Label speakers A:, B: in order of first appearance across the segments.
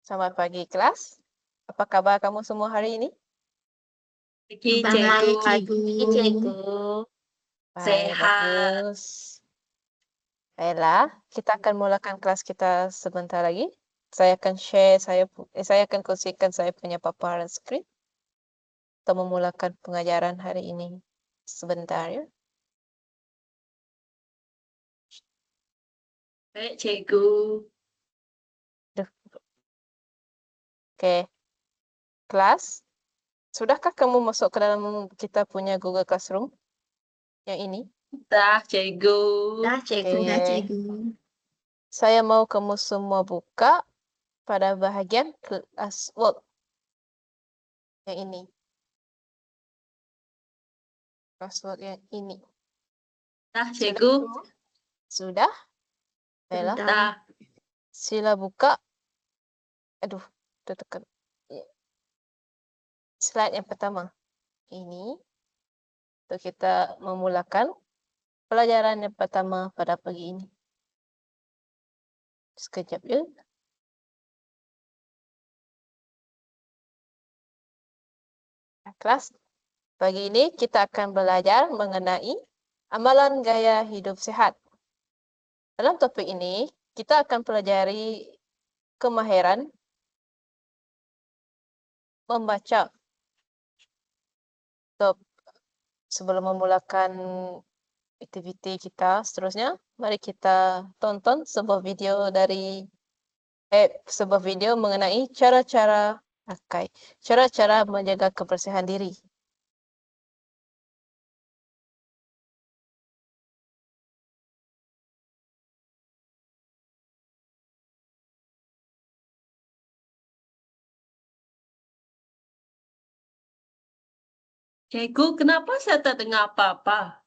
A: Selamat pagi kelas. Apa kabar kamu semua hari ini?
B: Pagi,
C: Selamat
B: Cikgu.
C: pagi, Cikgu.
A: Baik,
B: Sehat.
A: bagus. Baiklah, kita akan mulakan kelas kita sebentar lagi. Saya akan saya akan kongsikan saya punya paparan skrip untuk memulakan pengajaran hari ini. Sebentar ya.
B: Baik, Cikgu.
A: Duh. Oke. Kelas, sudahkah kamu masuk ke dalam kita punya Google Classroom yang ini?
B: Dah, Cikgu.
C: Dah, Cikgu.
A: Oke.
C: Dah, Cikgu.
A: Saya mau kamu semua buka pada bahagian classwork yang ini. Classwork yang ini.
B: Dah,
A: Sudah
B: Cikgu.
A: semua? Sudah? Baiklah.
C: Sudah.
B: Dah.
A: Sila buka. Aduh, tertekan. Slide yang pertama. Ini untuk kita memulakan pelajaran yang pertama pada pagi ini. Sekejap ya. Kelas, pagi ini kita akan belajar mengenai amalan gaya hidup sehat. Dalam topik ini, kita akan pelajari kemahiran membaca. Sebelum memulakan aktiviti kita seterusnya, mari kita tonton sebuah video mengenai cara-cara menjaga kebersihan diri.
B: Cikgu, kenapa saya tak dengar apa-apa?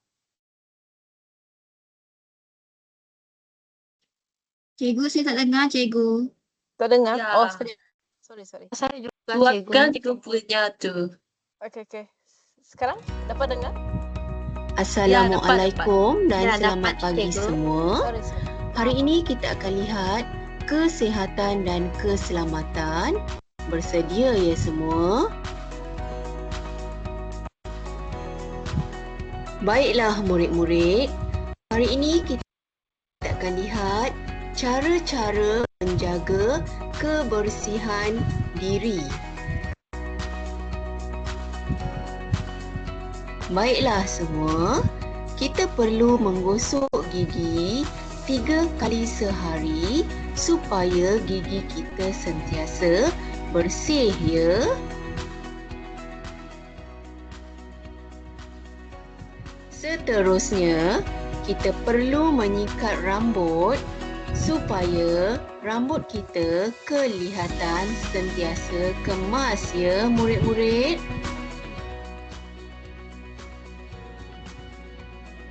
C: Cikgu, saya tak dengar, Cikgu.
A: Tak dengar?
B: Ya.
A: Oh, sorry.
C: Saya juga,
B: Buatkan
C: Cikgu.
B: Cikgu punya tu.
A: Oke. Sekarang dapat dengar?
D: Assalamualaikum dan
C: Ya,
D: selamat
C: dapat,
D: pagi
C: Cikgu.
D: semua.
A: Sorry.
D: Hari ini kita akan lihat kesihatan dan keselamatan. Bersedia ya semua? Baiklah murid-murid, hari ini kita akan lihat cara-cara menjaga kebersihan diri. Baiklah semua, kita perlu menggosok gigi 3 kali sehari supaya gigi kita sentiasa bersih ya. Seterusnya, kita perlu menyikat rambut supaya rambut kita kelihatan sentiasa kemas ya murid-murid.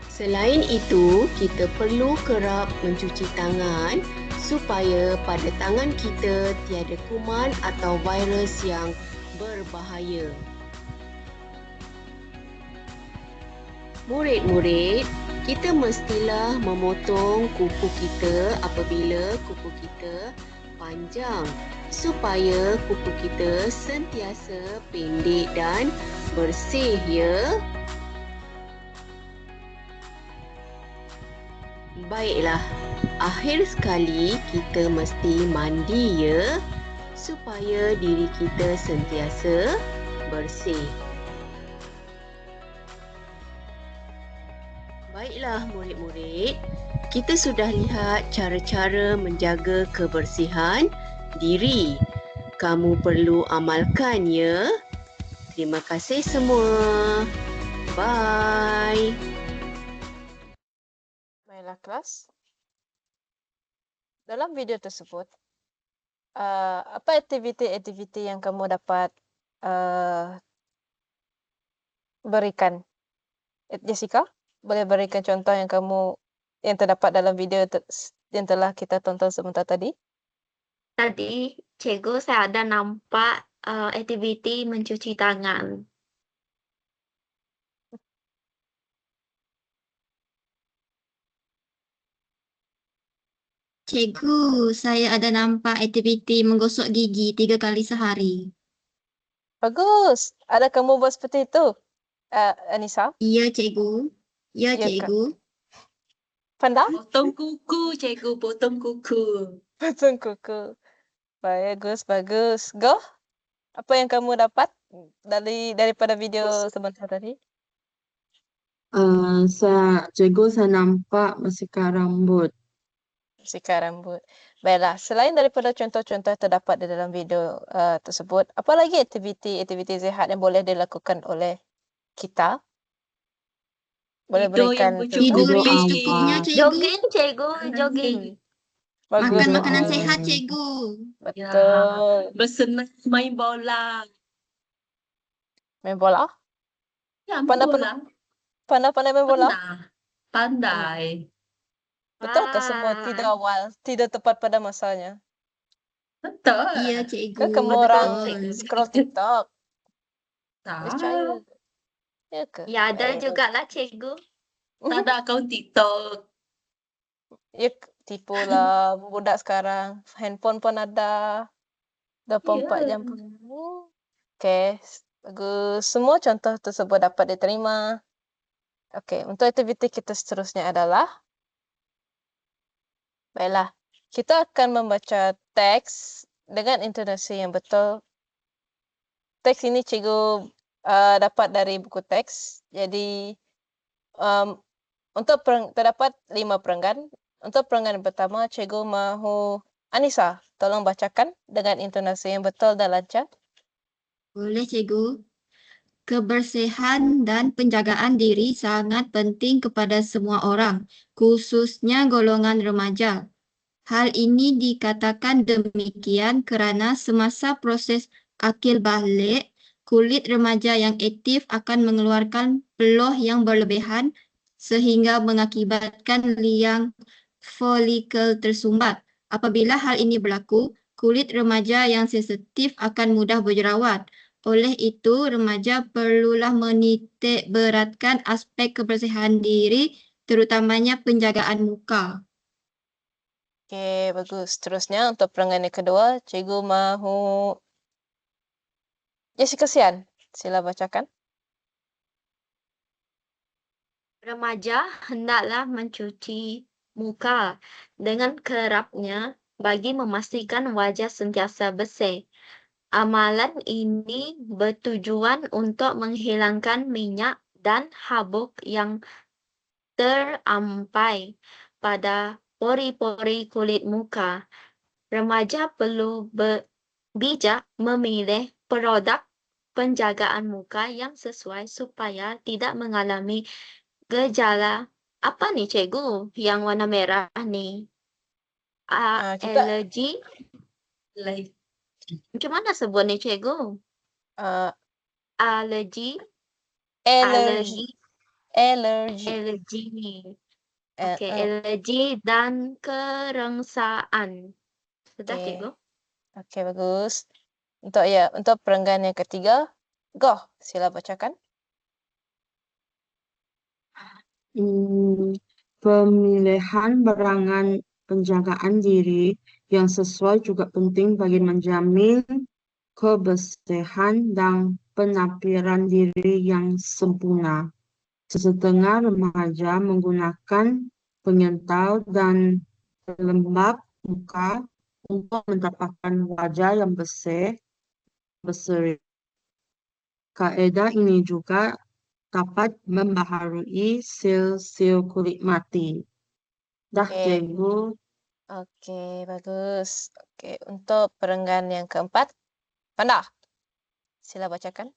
D: Selain itu, kita perlu kerap mencuci tangan supaya pada tangan kita tiada kuman atau virus yang berbahaya. Murid-murid, kita mestilah memotong kuku kita apabila kuku kita panjang supaya kuku kita sentiasa pendek dan bersih ya. Baiklah, akhir sekali kita mesti mandi ya supaya diri kita sentiasa bersih. Baiklah murid-murid, kita sudah lihat cara-cara menjaga kebersihan diri. Kamu perlu amalkan ya. Terima kasih semua. Bye.
A: Baiklah kelas. Dalam video tersebut, apa aktiviti yang kamu dapat berikan? Jessica, boleh berikan contoh yang terdapat dalam video yang telah kita tonton sebentar tadi?
C: Tadi, Cikgu, saya ada nampak aktiviti mencuci tangan. Cikgu, saya ada nampak aktiviti menggosok gigi 3 kali sehari.
A: Bagus. Ada kamu buat seperti itu, Anissa?
C: Ya, cikgu. Ya,
A: Ya, Kak.
C: cikgu.
A: Panda?
B: Potong kuku, cikgu, potong kuku.
A: Potong kuku. Bagus, bagus. Go. Apa yang kamu dapat daripada video sebentar tadi?
E: Saya nampak bersihkan rambut.
A: Sikat rambut. Baiklah, selain daripada contoh-contoh yang terdapat di dalam video tersebut, apa lagi aktiviti sihat yang boleh dilakukan oleh kita? Boleh
B: Tidur yang
A: berikan
C: Tidur
E: Tidur
C: yang
E: awal.
C: secukupnya, cikgu.
D: Jogging, cikgu, jogging.
A: Bagus.
C: Makan
E: Tidur
C: makanan
E: awal.
C: sehat, cikgu.
A: Betul.
B: Bersenam, main bola.
A: Main bola?
B: Ya,
A: Pandai
B: bola.
A: Pandai main bola?
B: Pernah. Pandai.
A: Betulkah semua tidur awal, tidur tepat pada masanya?
B: Betul.
C: Iya,
A: Kan
C: cikgu.
A: kamu orang
C: Betul.
A: scroll TikTok,
B: Tak.
A: niscaya. Ya ke?
C: Iya,
D: Ya ada
A: Baik.
D: juga lah cikgu.
B: Tak ada akaun TikTok.
A: Ya tipulah budak sekarang. Handphone pun ada. 24 jam pun. Okey, bagus. Semua contoh tersebut dapat diterima. Okey, untuk aktiviti kita seterusnya adalah baiklah, kita akan membaca teks dengan intonasi yang betul. Teks ini cikgu dapat dari buku teks. Jadi untuk terdapat 5 perenggan. Untuk perenggan pertama, cikgu mahu Anissa tolong bacakan dengan intonasi yang betul dan lancar.
C: Boleh, cikgu. Kebersihan dan penjagaan diri sangat penting kepada semua orang, khususnya golongan remaja. Hal ini dikatakan demikian kerana semasa proses akil balik, kulit remaja yang aktif akan mengeluarkan peluh yang berlebihan sehingga mengakibatkan liang folikel tersumbat. Apabila hal ini berlaku, kulit remaja yang sensitif akan mudah berjerawat. Oleh itu, remaja perlulah menitik beratkan aspek kebersihan diri, terutamanya penjagaan muka.
A: Okey, bagus. Seterusnya untuk perenggan yang kedua, cikgu mahu Jessica Sian. Sila bacakan.
D: Remaja hendaklah mencuci muka dengan kerapnya bagi memastikan wajah sentiasa bersih. Amalan ini bertujuan untuk menghilangkan minyak dan habuk yang terampai pada pori-pori kulit muka. Remaja perlu bijak memilih produk penjagaan muka yang sesuai supaya tidak mengalami gejala. Apa nih cikgu yang warna merah nih?
A: Kita
D: Alergi? Macam mana sebut nih cikgu? Alergi?
A: alergi.
D: Alergi.
A: Eh,
D: Okey, alergi dan kerengsaan. Sudah
A: Okey.
D: cikgu?
A: Okey, bagus. Untuk perenggan yang ketiga, Goh, sila bacakan.
E: Pemilihan barangan penjagaan diri yang sesuai juga penting bagi menjamin kebersihan dan penampilan diri yang sempurna. Sesetengah remaja menggunakan penyental dan pelembab muka untuk mendapatkan wajah yang berseri. Kaedah ini juga dapat membaharui sel-sel kulit mati. Dah,
A: Okey.
E: cikgu.
A: Okey, bagus. Okey, untuk perenggan yang keempat, Panda. Sila bacakan.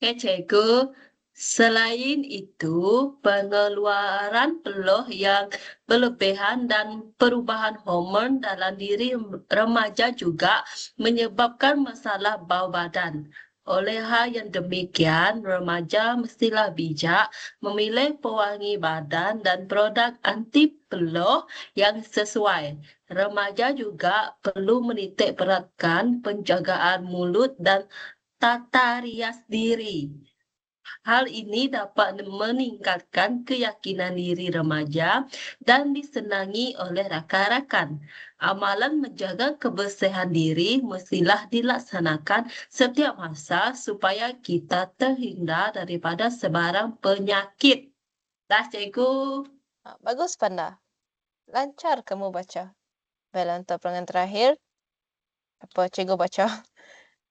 B: Okey, cikgu. Selain itu, pengeluaran peluh yang berlebihan dan perubahan hormon dalam diri remaja juga menyebabkan masalah bau badan. Oleh hal yang demikian, remaja mestilah bijak memilih pewangi badan dan produk anti peluh yang sesuai. Remaja juga perlu menitik beratkan penjagaan mulut dan tata rias diri. Hal ini dapat meningkatkan keyakinan diri remaja dan disenangi oleh rakan-rakan. Amalan menjaga kebersihan diri mestilah dilaksanakan setiap masa supaya kita terhindar daripada sebarang penyakit. Dah, cikgu.
A: Bagus, Panda. Lancar kamu baca. Baiklah, untuk perenggan terakhir, apa cikgu baca?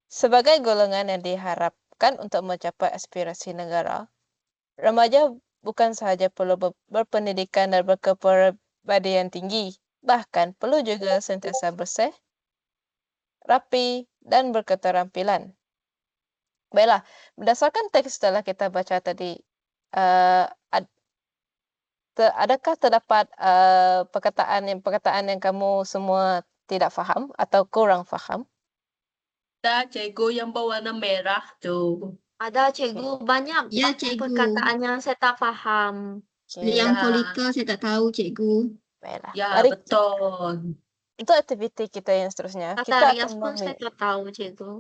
A: Sebagai golongan yang diharapkan untuk mencapai aspirasi negara, remaja bukan sahaja perlu berpendidikan dan berkepribadian tinggi, bahkan perlu juga sentiasa bersih, rapi, dan berketerampilan. Baiklah, berdasarkan teks telah kita baca tadi, uh, adakah terdapat perkataan yang kamu semua tidak faham atau kurang faham?
B: Dah, cikgu yang berwarna merah tu.
F: Ada cikgu, banyak
C: Ya, cikgu.
F: perkataan yang saya tak faham.
A: Okay.
C: Liang
B: Ya.
C: folikel saya tak tahu, cikgu.
A: Baiklah.
B: Ya,
A: Mari
B: betul.
A: untuk aktiviti kita yang seterusnya, kita
F: Kata Rias
A: akan
F: pun saya tak tahu cikgu.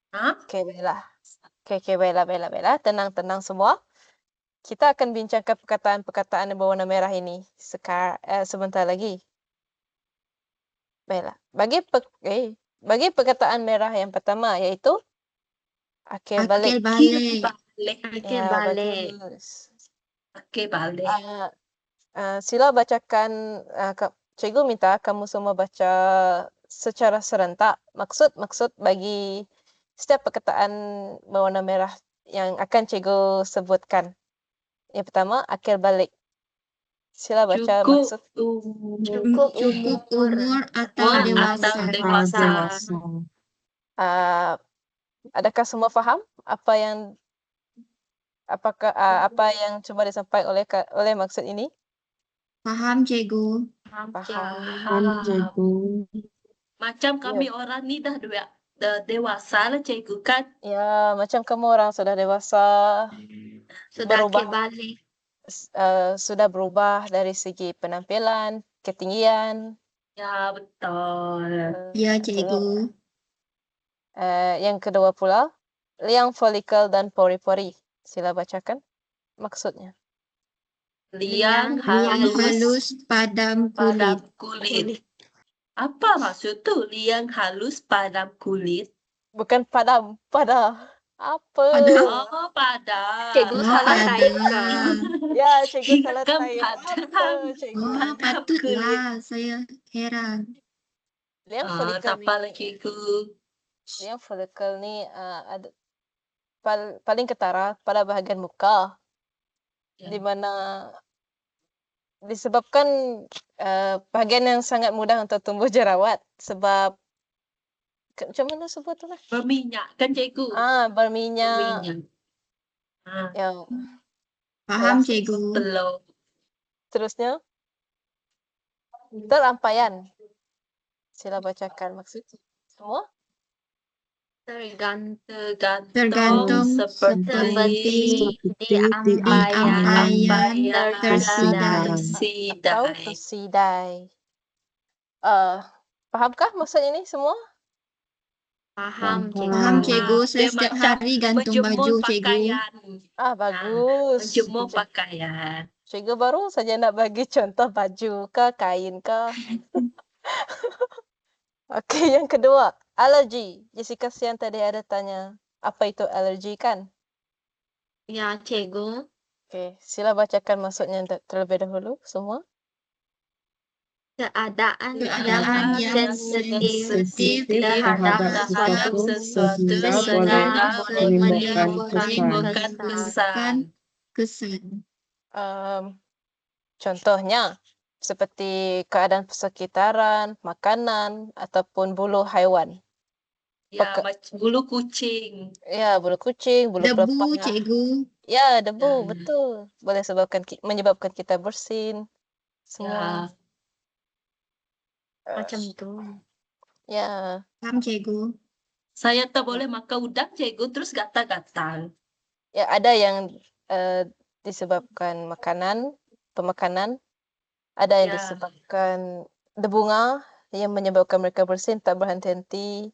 B: Hah?
A: Okey, baiklah. Okey, baiklah. Tenang semua. Kita akan bincangkan perkataan-perkataan yang berwarna merah ini sebentar lagi. Baiklah. Bagi perkataan merah yang pertama iaitu akil balik.
C: Akil balik.
B: Balik.
F: Akil
A: Ya,
F: balik.
A: bagus.
B: Okey, balik.
A: Sila bacakan, cikgu minta kamu semua baca secara serentak maksud bagi setiap perkataan berwarna merah yang akan cikgu sebutkan. Yang pertama, akil balik. Sila baca
B: Cukup
A: maksud.
F: Cukup
C: Cukup
F: umur
C: umur atau
B: Umur
C: dewasa.
B: atau dewasa.
A: Adakah semua faham apa yang cuba disampaikan oleh maksud ini?
C: Faham, cikgu.
A: Faham.
E: Cikgu.
B: Macam kami orang ni dah dewasa lah, cikgu kan?
A: Ya, macam kamu orang sudah dewasa,
F: Sudah
A: berubah.
F: akil balik.
A: Sudah berubah dari segi penampilan, ketinggian.
B: Ya, betul.
C: Ya, cikgu.
A: Yang kedua pula, liang folikel dan pori-pori. Sila bacakan maksudnya.
B: Liang
C: Liang
B: halus
C: halus padam
B: padam
C: kulit.
B: kulit. Apa maksud tu? Liang halus padam kulit?
A: Bukan padam, pada. Apa?
C: Padam.
B: Oh, padam.
F: Cikgu
C: Oh,
F: salah
C: ada.
F: taikkan.
A: Ya, cikgu salah
B: Kan
A: tayang. Apa,
B: padam.
A: cikgu?
C: Oh,
B: Padam
C: patutlah. Saya heran.
A: Liang
B: Ah,
A: folikel
B: tak apa
A: ni,
B: lah, cikgu.
A: liang folikel ni ada paling ketara pada bahagian muka,
B: Ya.
A: di mana disebabkan bahagian yang sangat mudah untuk tumbuh jerawat sebab macam mana sebut tu lah?
B: Berminyak kan, cikgu?
A: Berminyak.
B: Berminyak.
A: Ya,
C: Faham,
A: Alah,
C: cikgu.
B: Belum.
A: terusnya terampaian. Sila bacakan maksud semua.
C: Tergantung
B: seperti
C: diampaian
A: Atau tersidai. Fahamkah maksud ini semua?
F: Paham
C: Faham, cikgu. Saya
B: Dia
C: setiap
B: macam
C: hari gantung baju, cikgu.
B: pakaian.
A: Bagus.
B: Menjemur pakaian.
A: Cikgu baru saja nak bagi contoh baju ke, kain ke. Okey, yang kedua, alergi. Jessica Sian tadi ada tanya, apa itu alergi kan?
F: Ya, cikgu.
A: Okey, sila bacakan maksudnya terlebih dahulu semua.
F: Keadaan
C: Keadaan
F: yang
C: yang
F: sensitif
C: sensitif
F: terhadap
B: sesuatu
F: sesuatu
B: sehingga
F: boleh
B: menimbulkan kesan.
C: kesan.
A: Contohnya, seperti keadaan persekitaran, makanan, ataupun bulu haiwan.
B: Ya, macam bulu kucing.
A: Ya, bulu kucing, bulu
C: Debu,
A: pelepah.
C: cikgu.
A: Ya, debu,
B: Ya.
A: betul. Boleh menyebabkan kita bersin. Semua.
B: Ya.
F: Macam tu.
A: Ya.
C: Faham, cikgu.
B: Saya tak boleh makan udang, cikgu, terus gatal-gatal.
A: Ya, ada yang disebabkan pemakanan. Ada yang
B: Ya.
A: disebabkan debunga yang menyebabkan mereka bersin tak berhenti-henti,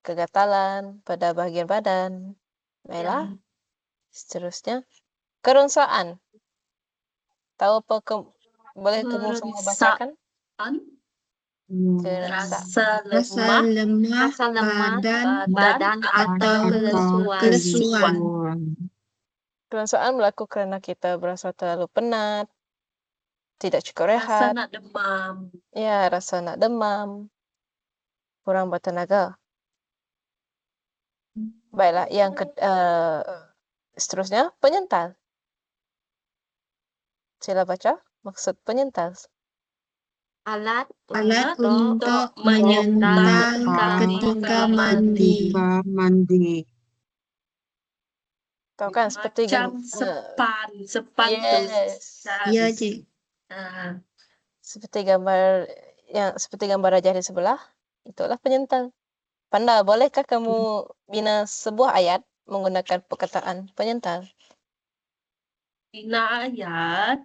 A: kegatalan pada bahagian badan. Baiklah. Seterusnya, kerengsaan. Tahu apa boleh kamu semua bacakan?
B: Kerengsaan,
A: Kerengsaan.
B: rasa
C: Rasa
B: lemah,
C: lemah
F: Rasa lemah
C: badan
F: badan atau
C: atau
F: kelesuan.
C: kelesuan.
A: Kerengsaan berlaku kerana kita berasa terlalu penat, tidak cukup
B: rasa
A: rehat,
B: nak demam.
A: ya rasa nak demam, kurang bertenaga. Baiklah, seterusnya penyental. Sila baca maksud penyental.
F: Alat
C: Alat
F: untuk
C: untuk
F: menyental
C: menyental ketika mandi.
E: Ketika mandi.
A: Tahu kan seperti
B: Macam sepan tu.
A: yes.
C: Ya, Cik.
B: Ah,
A: Seperti gambar rajah di sebelah, itulah penyental. Panda, bolehkah kamu bina sebuah ayat menggunakan perkataan penyental?
B: bina ayat,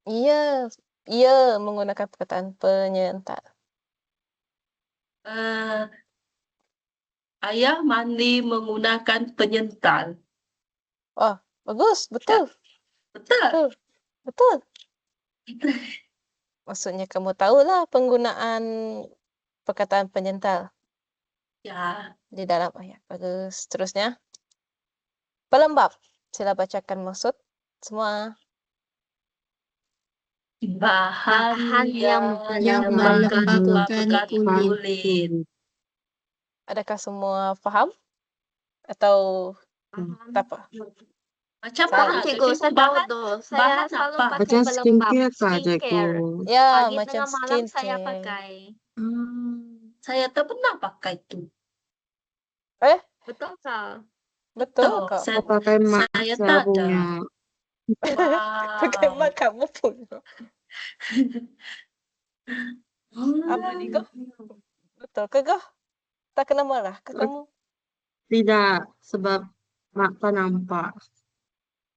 A: Iya, menggunakan perkataan penyental.
B: ayah mandi menggunakan penyental.
A: Oh, bagus, betul,
B: Betul?
A: betul. Maksudnya kamu tahulah penggunaan perkataan penyental
B: Ya,
A: di dalam ayat. Bagus. Terusnya, pelembab. Sila bacakan maksud semua.
B: bahan
F: yang
C: yang
F: melembabkan
C: melembabkan
B: kulit.
A: Adakah semua faham? Atau tak apa?
B: Macam
A: Saya-
B: mana tu,
F: Cikgu,
B: cikgu?
F: saya tahu
B: Bahan,
F: tuh.
B: bahan
F: Saya selalu
B: apa?
F: pakai
E: Macam
F: pelembab
E: skincare kah,
F: skincare.
E: cikgu?
A: Ya,
F: Pagi,
A: macam
F: tengah malam saya
A: skincare.
F: pakai.
B: Saya tak pernah pakai tu.
F: Betul kah?
A: Betul kok.
B: Saya,
E: Kau pakai mak
B: saya tak ada.
E: punya.
A: Pakai
B: Wow.
A: mak kamu pun. Apa ni kau? Betul ke kau? Tak kena marah ke kamu?
E: Tidak, sebab mak tak nampak.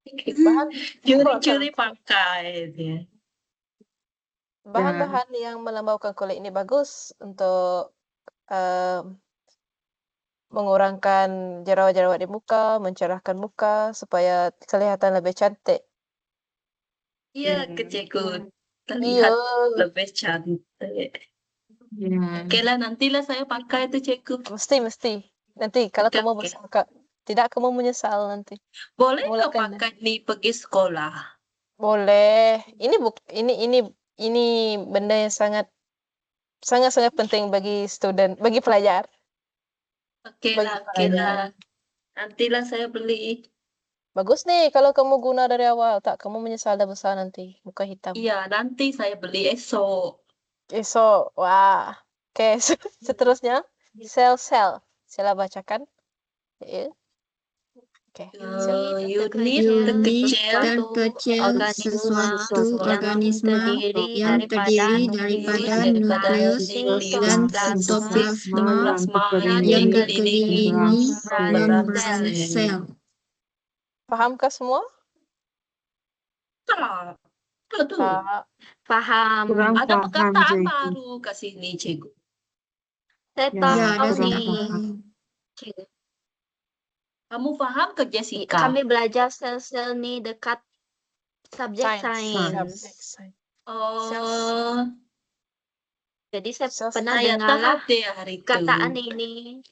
A: Bahan
B: Curi-curi pakai dia.
A: bahan-bahan yang melembabkan kulit ini bagus untuk mengurangkan jerawat-jerawat di muka, mencerahkan muka supaya kelihatan lebih cantik.
B: Iya, ke cikgu.
A: Iya,
B: Terlihat lebih cantik.
E: Ya.
B: Okeylah, nantilah saya pakai tu cikgu.
A: mesti. Nanti kalau
B: Okey,
A: kamu
B: okey.
A: tidak kamu menyesal nanti.
B: Boleh kau
A: Mulakan.
B: pakai ni pergi sekolah?
A: Boleh. Ini benda yang sangat penting bagi bagi pelajar.
B: Okeylah. Nantilah saya beli.
A: Bagus nih kalau kamu guna dari awal, tak kamu menyesal dah besar nanti, muka hitam.
B: Iya, nanti saya beli esok.
A: Esok, wah. Oke, seterusnya sel-sel. Sila bacakan. Ya. Oke.
B: Unit
C: Unit
B: terkecil
C: terkecil suatu
F: yang
C: organisme yang terdiri daripada nukleus dan sitoplasma yang dikelilingi membran sel.
A: Pahamkah semua?
B: Tak. Tu.
A: Tak.
F: Paham.
E: Kurang
B: Ada
E: paham,
B: perkataan
E: cikgu.
B: baru kat sini, cikgu.
F: Saya
E: Ya,
F: tahu
C: Ya, ada
E: kurang
F: nih.
E: paham.
F: Cikgu.
B: Kamu faham ke Jessica?
F: Kami belajar sel-sel nih dekat subjek sains.
A: Subjek sains.
B: Oh,
F: Jadi saya
A: Sel-
F: pernah
B: saya
F: dengar
B: tak
F: lah
B: ada hari tu.
F: kataan ini.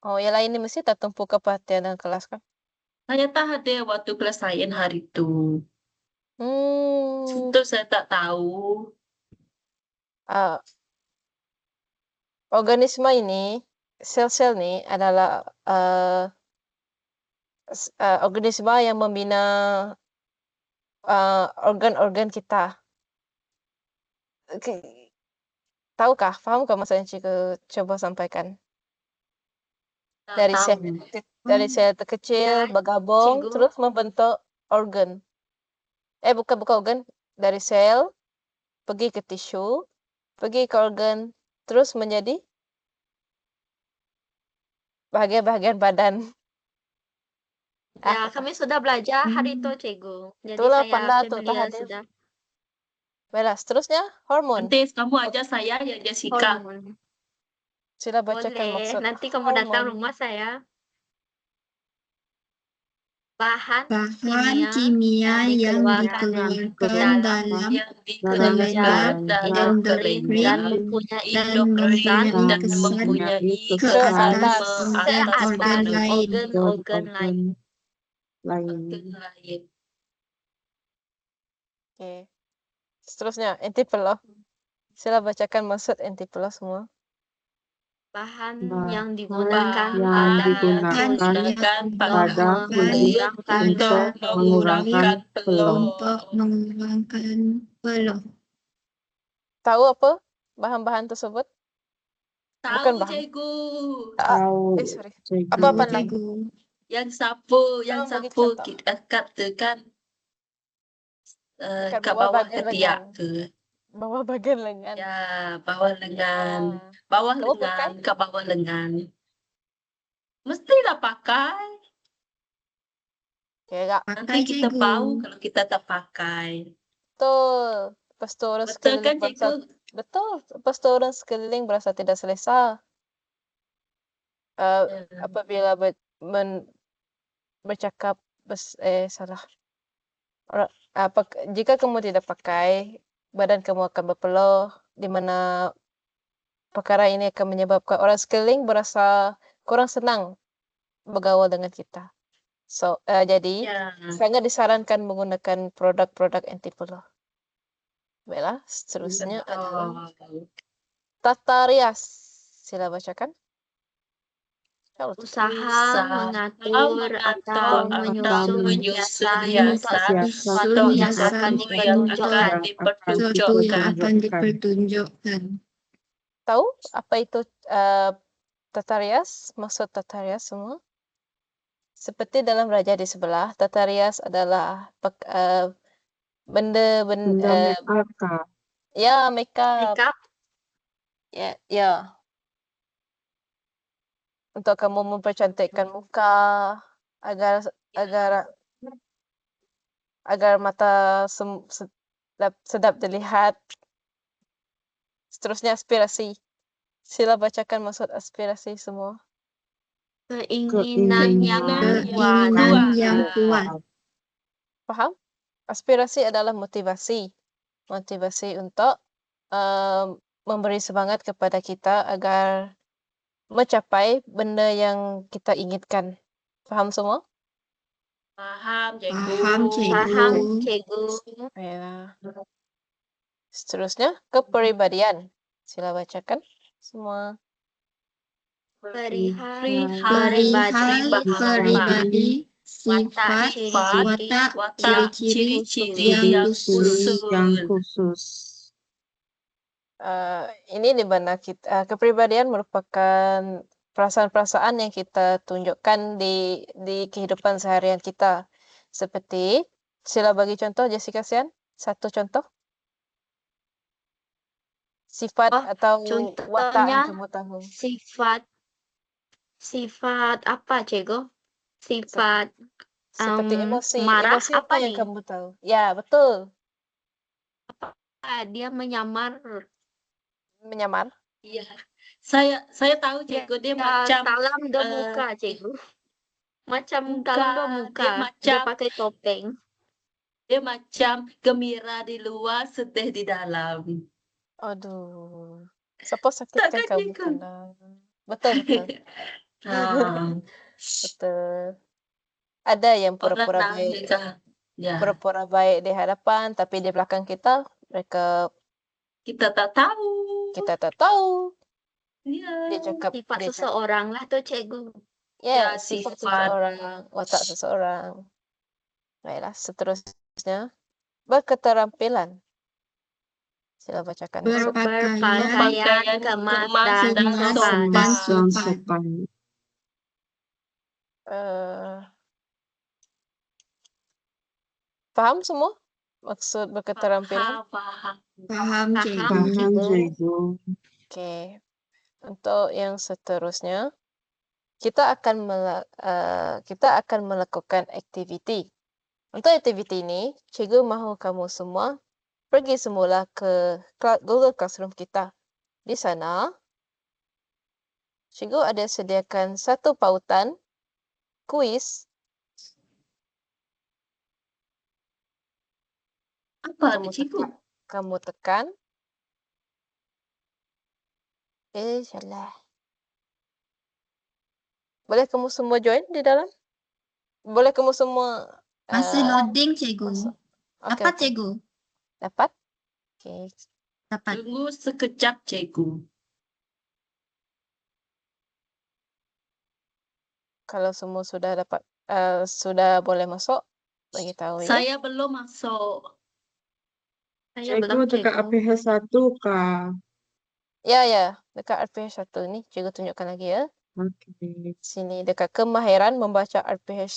A: Oh, yang lain ni mesti tak tumpu keperhatian dalam kelas kan?
B: Saya tak ada waktu kelas sains hari tu. Itu saya tak tahu.
A: Organisme ini, sel-sel ni adalah organisme yang membina organ-organ kita. Tahukah? Fahamkah maksud yang cikgu coba sampaikan?
B: Tak tahu.
A: Dari sel terkecil
F: Ya,
A: bergabung
F: cikgu.
A: terus membentuk organ. Bukan organ, dari sel pergi ke tisu, pergi ke organ, terus menjadi bahagian-bahagian badan.
F: Ya, kami sudah belajar hari itu, cikgu. Jadi
A: Itulah
F: saya
A: pandai tu,
F: familiar
A: tak ada.
F: sudah.
A: Baiklah, seterusnya hormon.
B: Nanti kamu ajar saya ya, Jessica.
F: Hormon.
A: Sila bacakan
F: Boleh.
A: maksud
F: Nanti kamu datang
A: hormon.
F: rumah saya. Bahan
C: Bahan
F: kimia
C: kimia yang
F: dikeluarkan
C: dikeluarkan
F: dalam
B: yang
E: dalam
C: kelenjar
B: dikeluarkan dalam
C: endokrin
B: kelenjar
F: dan mempunyai
C: dan
B: endokrin
F: kesan
C: mempunyai
B: dan
C: kesan
B: mempunyai
C: ke
B: kesan
C: atas
F: ke
B: atas
C: organ-organ
F: atas
C: lain.
F: organ-organ lain.
E: lain.
B: lain.
A: Oke. Seterusnya, Antipolo. Sila bacakan maksud Antipolo semua.
F: Bahan
E: Bahan
F: yang digunakan
E: yang
F: pada
E: digunakan
F: kulit
E: pada kulit
F: menghilangkan
E: untuk mengurangkan pelong.
C: Untuk mengurangkan pelong.
A: Tahu apa bahan-bahan tersebut? Bukan
B: Tahu
A: bahan.
B: cikgu.
E: Tahu,
A: Sorry.
E: cikgu.
A: Apa-apa
C: Tahu,
A: nak?
C: cikgu.
B: Yang
A: Tolong bagi
B: sapu
A: contoh.
B: kita katakan
A: Dekat
B: ke
A: bawah
B: bawah
A: bagian
B: ketiak
A: lengan.
B: ke.
A: Bawah bagian lengan.
B: Ya, bawah lengan.
A: Ah.
B: Bawah
A: Kamu
B: lengan, ke bawah lengan. Mestilah pakai.
A: Oke, Kak.
B: Nanti
C: Pakai,
B: kita
C: cikgu.
B: tahu kalau kita tak pakai.
A: Betul. Lepas tu orang
B: Betul
A: sekeliling
B: kan,
A: berasa...
B: cikgu?
A: Betul. Lepas tu orang sekeliling berasa tidak selesa.
B: Ya.
A: Apabila bercakap salah. Jika kamu tidak pakai, badan kamu akan berpeluh, di mana perkara ini akan menyebabkan orang sekeliling berasa kurang senang bergaul dengan kita. So, jadi
B: Ya.
A: sangat disarankan menggunakan produk-produk anti peluh. Baiklah, seterusnya adalah
B: Betul.
A: tata rias. Sila bacakan.
F: usaha mengatur atau menyusun hiasan
B: hiasan
F: sesuatu yang akan dipertunjukkan.
C: Sesuatu yang akan dipertunjukkan.
A: Tahu apa itu tata rias? Maksud tata rias semua? Seperti dalam raja di sebelah, tata rias adalah benda
E: Makeup.
A: ya makeup.
F: Makeup
A: Ya. Untuk kamu mempercantikkan muka agar mata sedap dilihat. Seterusnya aspirasi. Sila bacakan maksud aspirasi semua.
F: keinginan yang kuat.
C: Keinginan yang kuat.
A: Faham? Aspirasi adalah motivasi. Motivasi untuk memberi semangat kepada kita agar mencapai benda yang kita inginkan. Faham semua?
B: Paham, cikgu.
C: Paham, cikgu.
F: Paham, cikgu.
A: Baiklah. Seterusnya, kepribadian. Sila bacakan semua.
F: Perihal
C: Perihal pribadi,
F: watak,
C: sifat, watak, ciri-ciri yang
E: khusus.
A: Ini di mana kita kepribadian merupakan perasaan-perasaan yang kita tunjukkan di kehidupan seharian kita. Seperti, sila bagi contoh Jessica Sian, satu contoh. Sifat atau watak yang
F: contohnya
A: kamu tahu.
F: Sifat apa, cikgu? Sifat
A: Seperti emosi.
F: marah
A: Emosi apa yang
F: nih?
A: kamu tahu? Ya, betul.
F: Dia menyamar.
A: Menyamar.
B: Iya. Saya tahu, cikgu, dia macam
F: dalam the muka, cikgu. Macam dalam the muka. Dia pakai topeng.
B: Dia macam gembira di luar, sedih di dalam.
A: Aduh. Siapa sakitkan
B: Tak kan,
A: kamu
B: cikgu?
A: tenang. Betul. Betul. Ada yang pura-pura baik.
B: Ya.
A: Pura-pura baik di hadapan, tapi di belakang kita
B: Kita tak tahu. Ya.
A: Dia cakap
F: Sifat seseorang lah tuh, cikgu.
A: Ya,
B: Ya,
A: sifat
B: sifat.
A: seseorang, watak seseorang. Baiklah, seterusnya berketerampilan. Sila bacakan.
C: Berpakaian
B: kemas dan
C: sopan.
A: Paham semua maksud berketerampilan?
C: Paham, cikgu.
E: Paham, cikgu.
A: Oke. Untuk yang seterusnya, kita akan melakukan aktiviti. Untuk aktiviti ini, cikgu mahu kamu semua pergi semula ke Google Classroom kita. Di sana, cikgu ada sediakan satu pautan kuis
B: Apa
A: Kamu
B: tu cikgu?
A: Kamu tekan. Salah. Boleh kamu semua join di dalam? Boleh kamu semua
C: Masih loading, cikgu.
A: masuk. Okey,
C: Dapat,
A: okey.
C: cikgu?
A: Dapat? Okey.
C: Dapat.
B: Tunggu sekejap cikgu.
A: Kalau semua sudah dapat, sudah boleh masuk, bagi tahu ya.
B: Saya belum masuk.
F: Saya
E: Cikgu
F: belum,
E: dekat
F: cikgu.
E: APH 1 kah?
A: Ya, dekat RPH 1 ni, cikgu tunjukkan lagi ya.
E: Okey.
A: Sini dekat kemahiran membaca RPH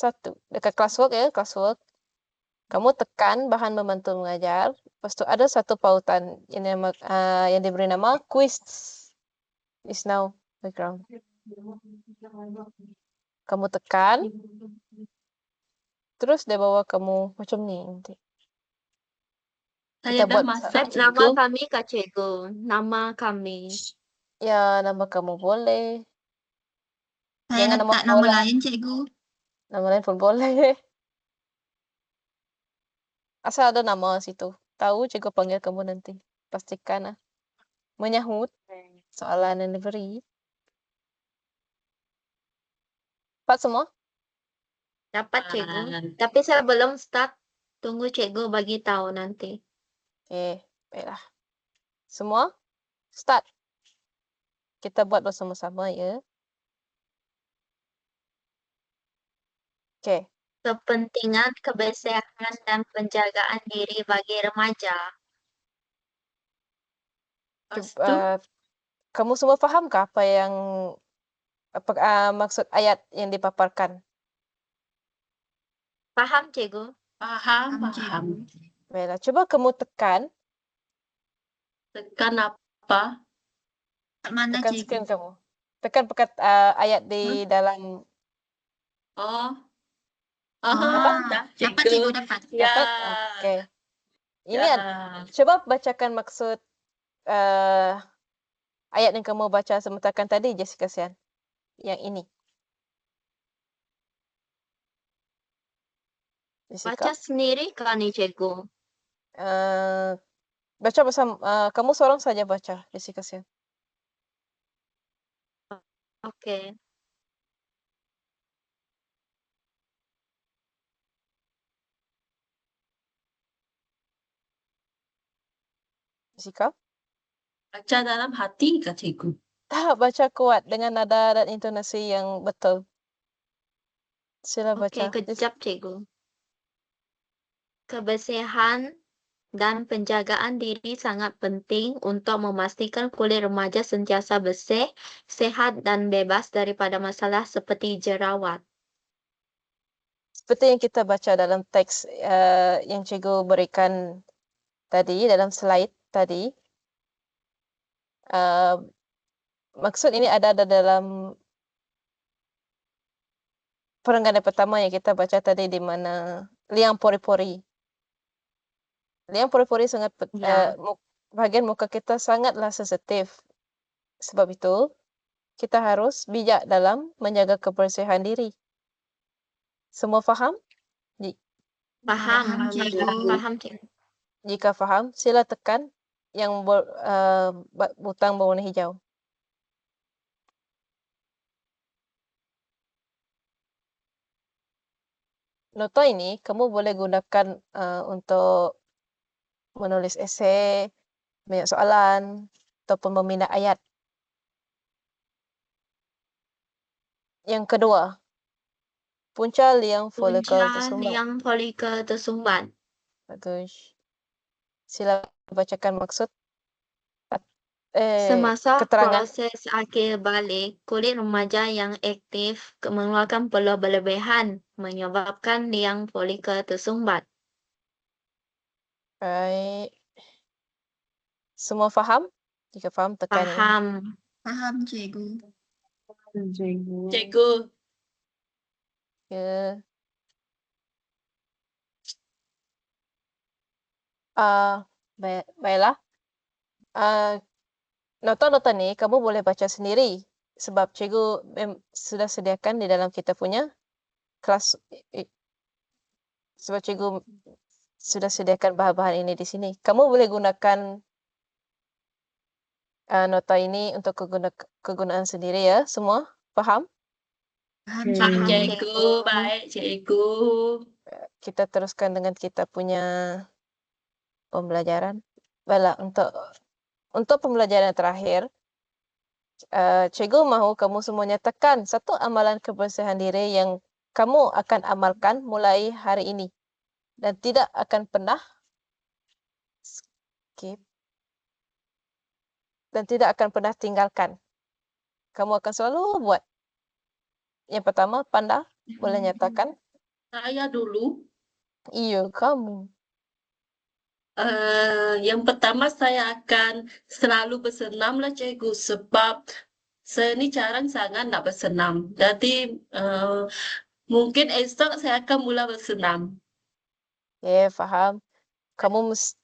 A: 1. Dekat classwork ya, classwork. Kamu tekan bahan membantu mengajar. Lepas tu ada satu pautan yang diberi nama quiz is now background. Kamu tekan, terus dia bawa kamu macam ni nanti.
B: Saya
A: Kita
B: dah
A: buat
B: masuk
F: Nama
B: cikgu.
F: kami, Kak Cikgu. Nama kami.
A: Ya, nama kamu boleh.
C: Saya
A: Jangan nama
C: letak nama
A: sekolah.
C: lain, cikgu.
A: Nama lain pun boleh. Asal ada nama situ. Tahu cikgu panggil kamu nanti. Pastikan lah. Menyahut soalan yang diberi. Dapat semua?
F: Dapat, cikgu.
B: Ah,
F: Tapi saya belum start. Tunggu cikgu bagi tahu nanti.
A: Okey, baiklah. Semua? Start. Kita buat bersama-sama ya. Okey.
F: Kepentingan kebersihan dan penjagaan diri bagi remaja.
B: lepas tu,
A: Kamu semua fahamkah apa yang maksud ayat yang dipaparkan?
F: Faham, cikgu?
B: faham.
A: Baiklah, cuba kamu tekan
B: Tekan apa?
C: Kat mana,
A: skrin
C: cikgu?
A: kamu. Tekan ayat di dalam.
B: Oh.
C: Dapat?
B: Dah
C: Dapat,
B: cikgu.
C: cikgu, dapat.
B: Ya.
A: Dapat? Okey. Ini
B: Ya.
A: coba bacakan maksud ayat yang kamu baca sebentarkan tadi, Jessica Sian. Yang ini. Jessica?
F: Baca sendiri kan nih, cikgu?
A: Baca bersama, kamu seorang saja baca, Jessica Sian.
F: Oke.
A: Jessica?
B: Baca dalam hati kah cikgu?
A: Tak, baca kuat dengan nada dan intonasi yang betul. Sila
F: Oke,
A: baca.
F: kejap, cikgu. Kebersihan dan penjagaan diri sangat penting untuk memastikan kulit remaja sentiasa bersih, sehat, dan bebas daripada masalah seperti jerawat.
A: Seperti yang kita baca dalam teks yang cikgu berikan tadi, dalam slide tadi. Maksud ini ada dalam perenggan pertama yang kita baca tadi, di mana liang pori-pori. Liang pori-pori sangat,
F: Ya.
A: bahagian muka kita sangatlah sensitif. Sebab itu, kita harus bijak dalam menjaga kebersihan diri. Semua faham?
F: Paham, cikgu.
C: cikgu.
F: Paham, cikgu.
A: Jika faham, sila tekan yang butang berwarna hijau. Nota ini kamu boleh gunakan untuk menulis esei, banyak soalan, ataupun meminda ayat. Yang kedua, punca liang folikel
F: Punca
A: tersumbat.
F: liang folikel tersumbat.
A: Bagus. Sila bacakan maksud
F: Semasa
A: keterangan.
F: proses akhir balik, kulit remaja yang aktif mengeluarkan peluh berlebihan, menyebabkan liang folikel tersumbat.
A: Baik. Semua faham? Jika faham, tekan ini.
F: Paham.
C: Paham, cikgu.
E: Cikgu.
B: Cikgu.
A: Ya. Baiklah. Nota-nota ni kamu boleh baca sendiri sebab cikgu sudah sediakan di dalam kita punya kelas. Sebab cikgu sudah sediakan bahan-bahan ini di sini. Kamu boleh gunakan nota ini untuk kegunaan sendiri ya, semua? Paham?
C: Paham,
E: Oke.
F: Paham,
C: cikgu.
B: Cikgu, baik cikgu.
A: Kita teruskan dengan kita punya pembelajaran. Baiklah, untuk pembelajaran terakhir, cikgu mahu kamu semua nyatakan satu amalan kebersihan diri yang kamu akan amalkan mulai hari ini dan tidak akan pernah skip dan tidak akan pernah tinggalkan. Kamu akan selalu buat. Yang pertama, Panda, boleh nyatakan?
B: Saya dulu.
A: Iya, kamu.
B: Yang pertama saya akan selalu bersenam lah cikgu sebab saya ni jarang sangat nak bersenam. Jadi mungkin esok saya akan mula bersenam.
A: Ya, faham. Kamu mesti...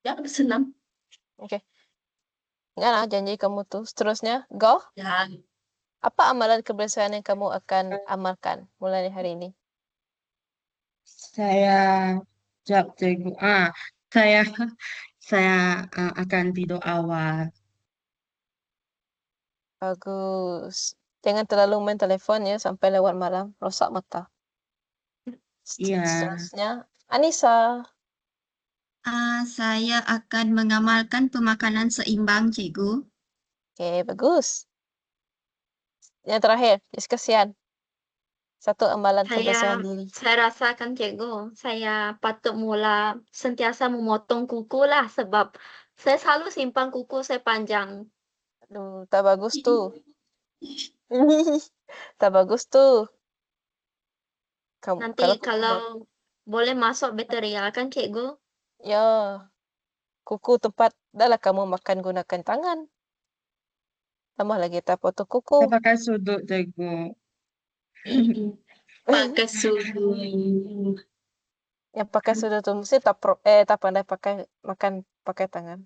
B: Ya, bersenam.
A: Okey. Ingatlah janji kamu tu. Seterusnya, Go.
B: Ya,
A: Apa amalan kebersihan yang kamu akan amalkan mulai hari ini?
E: Saya jawab cikgu. Saya akan tidur awal.
A: Bagus. Jangan terlalu main telefon ya sampai lewat malam. Rosak mata.
E: Iya.
A: Seterusnya, Anissa.
C: Saya akan mengamalkan pemakanan seimbang, cikgu.
A: Okey, bagus. Yang terakhir, diskusian. Satu amalan kebersihan diri.
F: Saya rasakan cikgu, saya patut mula sentiasa memotong kuku lah sebab saya selalu simpan kuku saya panjang.
A: Aduh, tak bagus tu. Tak bagus tu.
F: Nanti
A: Kalau
F: kalau boleh masuk bakteria kan cikgu?
A: ya, kuku tempat dahlah kamu makan gunakan tangan. Tambah lagi tak potong kuku.
E: Saya pakai sudut cikgu.
B: pakai sudu.
A: Yang pakai sudut tu mesti tak pandai makan pakai tangan.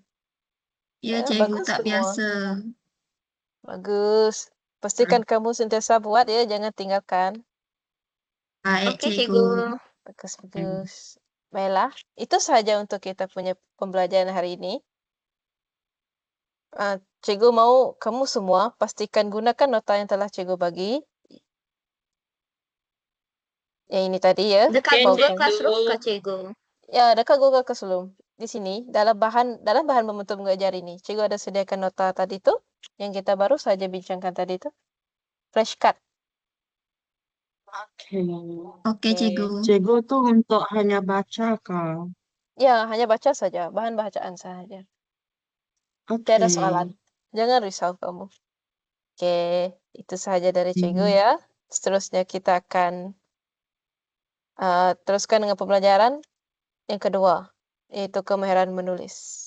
C: Ya,
A: Ya,
C: cikgu,
A: bagus
C: tak
A: semua.
C: biasa.
A: Bagus. Pastikan kamu sentiasa buat ya, jangan tinggalkan.
C: Baik,
F: Okey
C: cikgu.
F: cikgu.
A: Bagus. Baiklah, itu sahaja untuk kita punya pembelajaran hari ini. Cikgu mau kamu semua pastikan gunakan nota yang telah cikgu bagi. Yang ini tadi ya.
F: Dekat
B: Okey,
F: Google
B: cikgu.
F: Classroom ke cikgu?
A: Ya, dekat Google Classroom. Di sini, dalam bahan membentuk mengajar ini, cikgu ada sediakan nota tadi tu, yang kita baru saja bincangkan tadi tu. Flashcard.
E: Oke.
C: Okey, cikgu.
E: Cikgu tu untuk hanya baca kah?
A: Ya, hanya baca saja, bahan bacaan saja. Tiada soalan. Jangan risau kamu. Okey, itu sahaja dari cikgu ya. Seterusnya kita akan teruskan dengan pembelajaran yang kedua, iaitu kemahiran menulis.